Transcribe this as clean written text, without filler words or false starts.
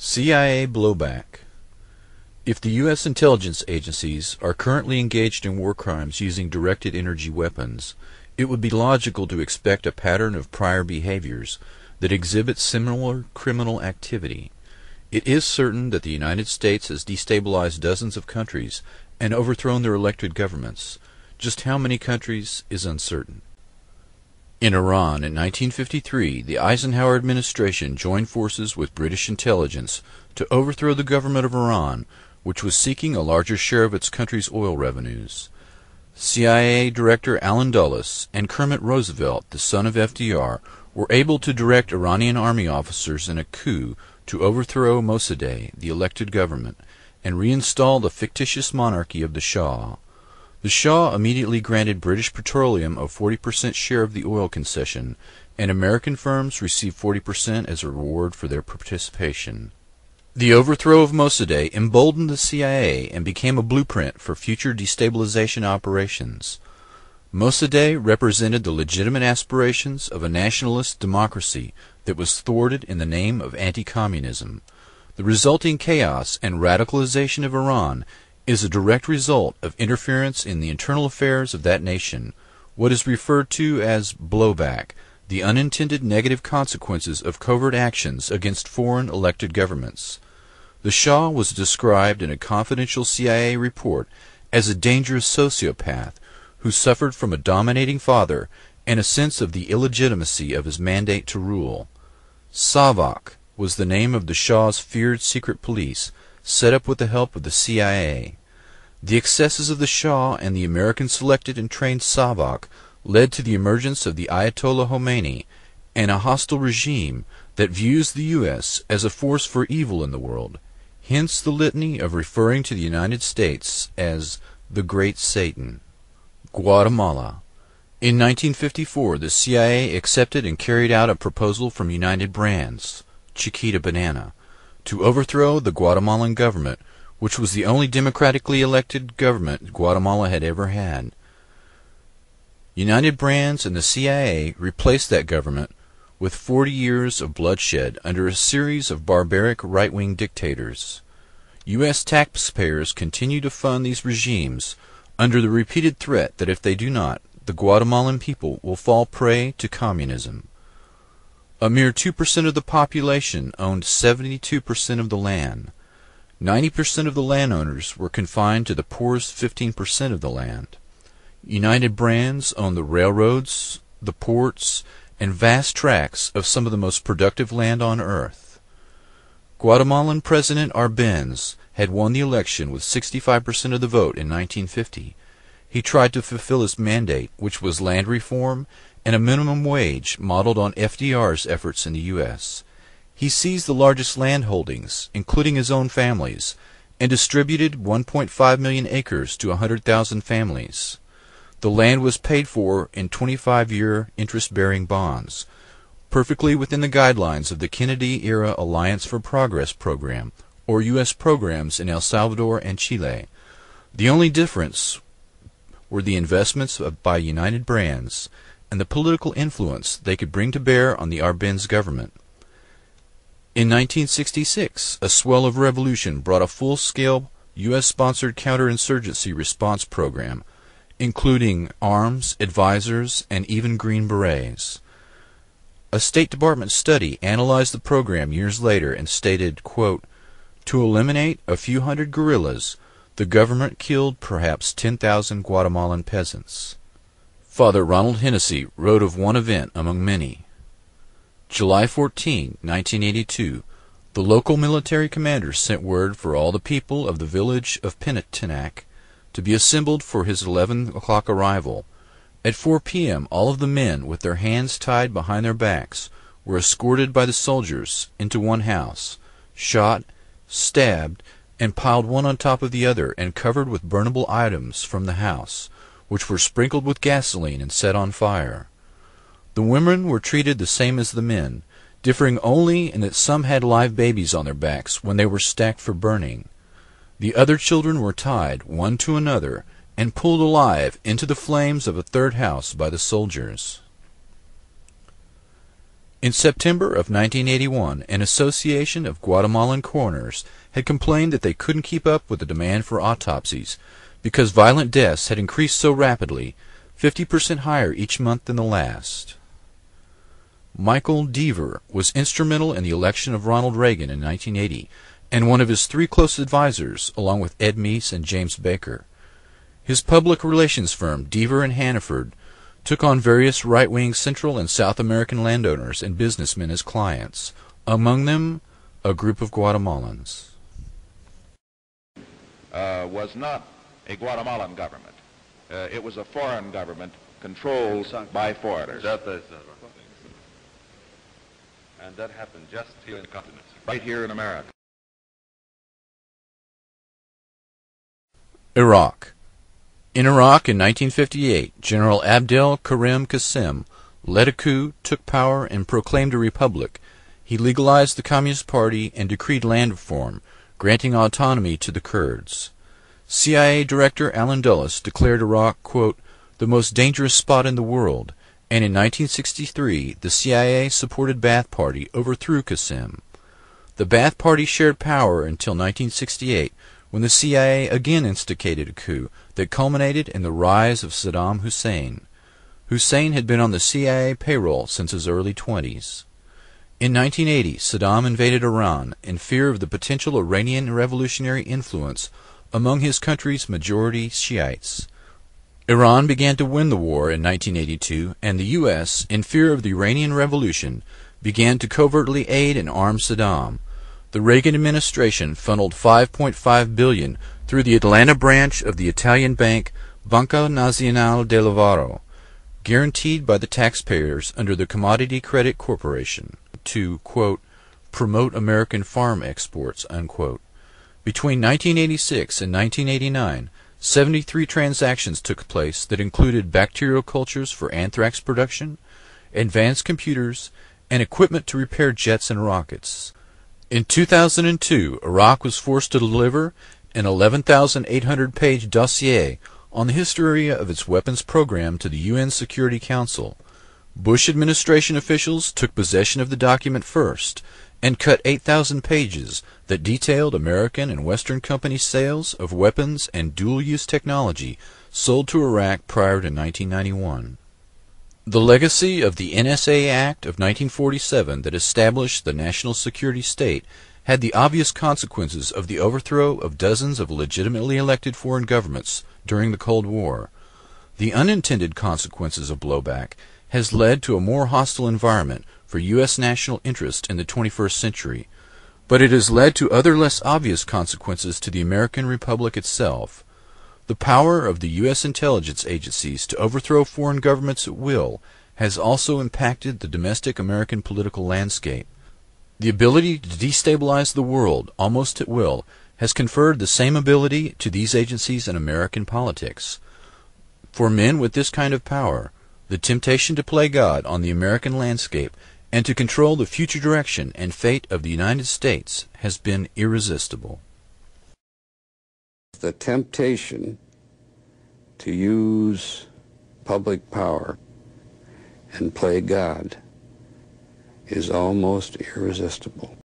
CIA blowback. If the U.S. intelligence agencies are currently engaged in war crimes using directed energy weapons, it would be logical to expect a pattern of prior behaviors that exhibit similar criminal activity. It is certain that the United States has destabilized dozens of countries and overthrown their elected governments. Just how many countries is uncertain. In Iran in 1953, the Eisenhower administration joined forces with British intelligence to overthrow the government of Iran, which was seeking a larger share of its country's oil revenues. CIA Director Allen Dulles and Kermit Roosevelt, the son of FDR, were able to direct Iranian army officers in a coup to overthrow Mossadegh, the elected government, and reinstall the fictitious monarchy of the Shah. The Shah immediately granted British Petroleum a 40% share of the oil concession, and American firms received 40% as a reward for their participation. The overthrow of Mossadegh emboldened the CIA and became a blueprint for future destabilization operations. Mossadegh represented the legitimate aspirations of a nationalist democracy that was thwarted in the name of anti-communism. The resulting chaos and radicalization of Iran is a direct result of interference in the internal affairs of that nation, what is referred to as blowback, the unintended negative consequences of covert actions against foreign elected governments. The Shah was described in a confidential CIA report as a dangerous sociopath who suffered from a dominating father and a sense of the illegitimacy of his mandate to rule. Savak was the name of the Shah's feared secret police, set up with the help of the CIA. The excesses of the Shah and the American selected and trained Savak led to the emergence of the Ayatollah Khomeini and a hostile regime that views the U.S. as a force for evil in the world, hence the litany of referring to the United States as the Great Satan. Guatemala. In 1954, the CIA accepted and carried out a proposal from United Brands, Chiquita Banana, to overthrow the Guatemalan government, which was the only democratically elected government Guatemala had ever had. United Brands and the CIA replaced that government with 40 years of bloodshed under a series of barbaric right-wing dictators. U.S. taxpayers continue to fund these regimes under the repeated threat that if they do not, the Guatemalan people will fall prey to communism. A mere 2% of the population owned 72% of the land. 90% of the landowners were confined to the poorest 15% of the land. United Brands owned the railroads, the ports, and vast tracts of some of the most productive land on earth. Guatemalan President Arbenz had won the election with 65% of the vote in 1950. He tried to fulfill his mandate, which was land reform and a minimum wage modeled on FDR's efforts in the U.S. He seized the largest land holdings, including his own family's, and distributed 1.5 million acres to 100,000 families. The land was paid for in 25-year interest-bearing bonds, perfectly within the guidelines of the Kennedy-era Alliance for Progress program, or U.S. programs in El Salvador and Chile. The only difference were the investments by United Brands and the political influence they could bring to bear on the Arbenz government. In 1966, a swell of revolution brought a full-scale U.S.-sponsored counterinsurgency response program, including arms, advisors, and even Green Berets. A State Department study analyzed the program years later and stated, quote, "To eliminate a few hundred guerrillas, the government killed perhaps 10,000 Guatemalan peasants." Father Ronald Hennessy wrote of one event among many. July 14, 1982, the local military commander sent word for all the people of the village of Penitenac to be assembled for his 11 o'clock arrival. At 4 p.m., all of the men, with their hands tied behind their backs, were escorted by the soldiers into one house, shot, stabbed, and piled one on top of the other and covered with burnable items from the house, which were sprinkled with gasoline and set on fire. The women were treated the same as the men, differing only in that some had live babies on their backs when they were stacked for burning. The other children were tied, one to another, and pulled alive into the flames of a third house by the soldiers. In September of 1981, an association of Guatemalan coroners had complained that they couldn't keep up with the demand for autopsies because violent deaths had increased so rapidly, 50% higher each month than the last. Michael Deaver was instrumental in the election of Ronald Reagan in 1980, and one of his three close advisors, along with Ed Meese and James Baker. His public relations firm, Deaver and Hannaford, took on various right-wing Central and South American landowners and businessmen as clients, among them a group of Guatemalans. Was not a Guatemalan government. It was a foreign government controlled by foreigners. And that happened just here in the continent. Right here in America. Iraq. In Iraq in 1958, General Abdel Karim Qasem led a coup, took power, and proclaimed a republic. He legalized the Communist Party and decreed land reform, granting autonomy to the Kurds. CIA Director Alan Dulles declared Iraq, quote, the most dangerous spot in the world, and in 1963 the CIA-supported Ba'ath Party overthrew Qasem. The Ba'ath Party shared power until 1968, when the CIA again instigated a coup that culminated in the rise of Saddam Hussein. Hussein had been on the CIA payroll since his early 20s. In 1980, Saddam invaded Iran in fear of the potential Iranian revolutionary influence among his country's majority Shiites. Iran began to win the war in 1982, and the U.S., in fear of the Iranian Revolution, began to covertly aid and arm Saddam. The Reagan administration funneled $5.5 billion through the Atlanta branch of the Italian bank Banca Nazionale del Lavoro, guaranteed by the taxpayers under the Commodity Credit Corporation, to, quote, promote American farm exports, unquote. Between 1986 and 1989, 73 transactions took place that included bacterial cultures for anthrax production, advanced computers, and equipment to repair jets and rockets. In 2002, Iraq was forced to deliver an 11,800-page dossier on the history of its weapons program to the UN Security Council. Bush administration officials took possession of the document first and cut 8,000 pages that detailed American and Western company sales of weapons and dual-use technology sold to Iraq prior to 1991. The legacy of the NSA Act of 1947 that established the national security state had the obvious consequences of the overthrow of dozens of legitimately elected foreign governments during the Cold War. The unintended consequences of blowback has led to a more hostile environment for U.S. national interest in the 21st century, but it has led to other less obvious consequences to the American Republic itself. The power of the U.S. intelligence agencies to overthrow foreign governments at will has also impacted the domestic American political landscape. The ability to destabilize the world almost at will has conferred the same ability to these agencies in American politics. For men with this kind of power, the temptation to play God on the American landscape and to control the future direction and fate of the United States has been irresistible. The temptation to use public power and play God is almost irresistible.